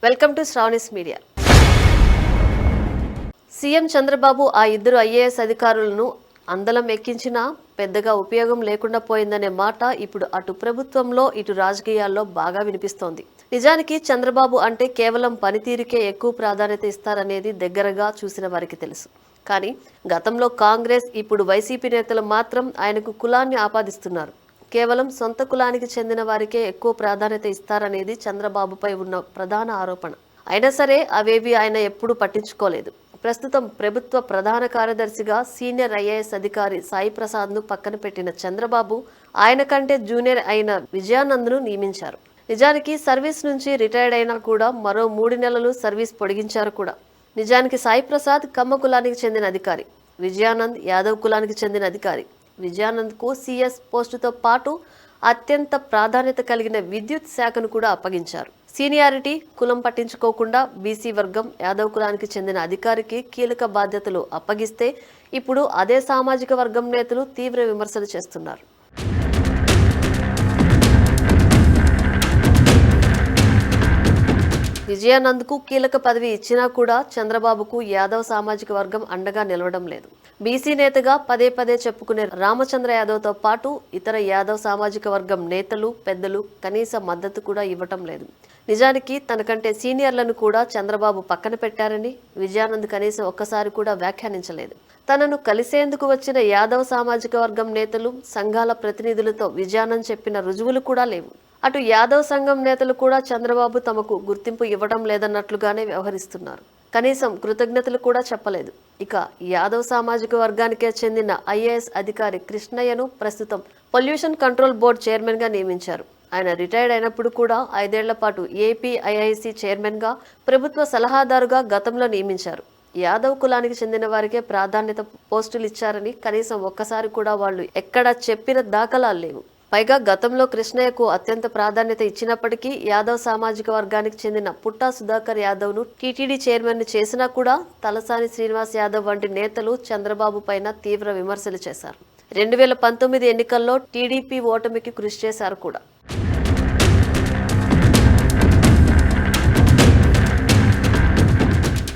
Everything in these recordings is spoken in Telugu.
Welcome to Sravani's media. CM Chandrababu ఆ ఇద్దరు ఐఏఎస్ అధికారులను అందలం ఎక్కించినా పెద్దగా ఉపయోగం లేకుండా పోయిందనే మాట ఇప్పుడు అటు ప్రభుత్వంలో ఇటు రాజకీయాల్లో బాగా వినిపిస్తోంది. నిజానికి చంద్రబాబు అంటే కేవలం పనితీరుకే ఎక్కువ ప్రాధాన్యత ఇస్తారనేది దగ్గరగా చూసిన వారికి తెలుసు. కానీ గతంలో కాంగ్రెస్, ఇప్పుడు వైసీపీ నేతలు మాత్రం ఆయనకు కులాన్ని ఆపాదిస్తున్నారు. కేవలం సొంత కులానికి చెందిన వారికే ఎక్కువ ప్రాధాన్యత ఇస్తారనేది చంద్రబాబుపై ఉన్న ప్రధాన ఆరోపణ. అయినా సరే అవేవి ఆయన ఎప్పుడూ పట్టించుకోలేదు. ప్రస్తుతం ప్రభుత్వ ప్రధాన కార్యదర్శిగా సీనియర్ ఐఏఎస్ అధికారి సాయి ప్రసాద్ను పక్కన పెట్టిన చంద్రబాబు ఆయన కంటే జూనియర్ అయిన విజయానంద్ను నియమించారు. నిజానికి సర్వీస్ నుంచి రిటైర్డ్ అయినా కూడా మరో 3 నెలలు సర్వీస్ పొడిగించారు కూడా. నిజానికి సాయి ప్రసాద్ కమ్మ కులానికి చెందిన అధికారి, విజయానంద్ యాదవ్ కులానికి చెందిన అధికారి. విజయానంద్కు సీఎస్ పోస్టుతో పాటు అత్యంత ప్రాధాన్యత కలిగిన విద్యుత్ శాఖను కూడా అప్పగించారు. సీనియారిటీ, కులం పట్టించుకోకుండా బీసీ వర్గం యాదవ్ కులానికి చెందిన అధికారికి కీలక బాధ్యతలు అప్పగిస్తే ఇప్పుడు అదే సామాజిక వర్గం నేతలు తీవ్ర విమర్శలు చేస్తున్నారు. విజయానంద్కు కీలక పదవి ఇచ్చినా కూడా చంద్రబాబుకు యాదవ్ సామాజిక వర్గం అండగా నిలవడం లేదు. బీసీ నేతగా పదే పదే చెప్పుకునే రామచంద్ర యాదవ్తో పాటు ఇతర యాదవ్ సామాజిక వర్గం నేతలు, పెద్దలు కనీస మద్దతు కూడా ఇవ్వటం లేదు. నిజానికి తనకంటే సీనియర్లను కూడా చంద్రబాబు పక్కన పెట్టారని విజయానంద్ కనీసం ఒక్కసారి కూడా వ్యాఖ్యానించలేదు. తనను కలిసేందుకు వచ్చిన యాదవ్ సామాజిక వర్గం నేతలు, సంఘాల ప్రతినిధులతో విజయానంద్ చెప్పిన రుజువులు కూడా లేవు. అటు యాదవ్ సంఘం నేతలు కూడా చంద్రబాబు తమకు గుర్తింపు ఇవ్వడం లేదన్నట్లుగానే వ్యవహరిస్తున్నారు. కనీసం కృతజ్ఞతలు కూడా చెప్పలేదు. ఇక యాదవ్ సామాజిక వర్గానికే చెందిన ఐఏఎస్ అధికారి కృష్ణయ్యను ప్రస్తుతం పొల్యూషన్ కంట్రోల్ బోర్డు చైర్మన్ గా నియమించారు. ఆయన రిటైర్డ్ అయినప్పుడు కూడా 5 ఏళ్ల పాటు ఏపీఐఐసి చైర్మన్ గా, ప్రభుత్వ సలహాదారుగా గతంలో నియమించారు. యాదవ్ కులానికి చెందిన వారికే ప్రాధాన్యత పోస్టులు ఇచ్చారని కనీసం ఒక్కసారి కూడా వాళ్ళు ఎక్కడా చెప్పిన దాఖలాలు లేవు. పైగా గతంలో కృష్ణయ్యకు అత్యంత ప్రాధాన్యత ఇచ్చినప్పటికీ యాదవ్ సామాజిక వర్గానికి చెందిన పుట్టా సుధాకర్ యాదవ్ను టీటీడీ చైర్మన్ చేసినా కూడా తలసాని శ్రీనివాస్ యాదవ్ వంటి నేతలు చంద్రబాబు పైన తీవ్ర విమర్శలు చేశారు. 2019 ఎన్నికల్లో టీడీపీ ఓటమికి కృషి చేశారు కూడా.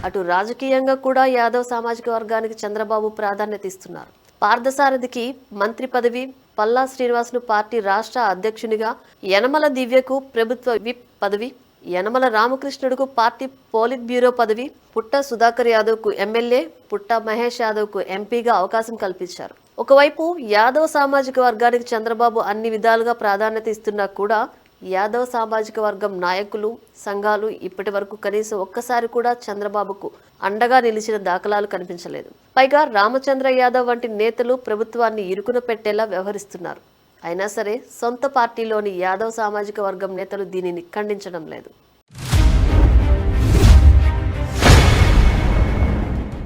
అటు రాజకీయంగా కూడా యాదవ్ సామాజిక వర్గానికి చంద్రబాబు ప్రాధాన్యత ఇస్తున్నారు. పార్థసారథికి మంత్రి పదవి, పల్లా శ్రీనివాస్ను పార్టీ రాష్ట్ర అధ్యక్షునిగా, యనమల దివ్యకు ప్రభుత్వ విప్ పదవి, యనమల రామకృష్ణుడుకు పార్టీ పోలిట్ బ్యూరో పదవి, పుట్ట సుధాకర్ యాదవ్కు ఎమ్మెల్యే, పుట్ట మహేష్ యాదవ్కు ఎంపీగా అవకాశం కల్పించారు. ఒకవైపు యాదవ్ సామాజిక వర్గానికి చంద్రబాబు అన్ని విధాలుగా ప్రాధాన్యత ఇస్తున్నా కూడా యాదవ్ సామాజిక వర్గం నాయకులు, సంఘాలు ఇప్పటి వరకు కనీసం ఒక్కసారి కూడా చంద్రబాబుకు అండగా నిలిచిన దాఖలాలు కనిపించలేదు. పైగా రామచంద్ర యాదవ్ వంటి నేతలు ప్రభుత్వాన్ని ఇరుకున పెట్టేలా వ్యవహరిస్తున్నారు. అయినా సరే సొంత పార్టీలోని యాదవ్ సామాజిక వర్గం నేతలు దీనిని ఖండించడం లేదు.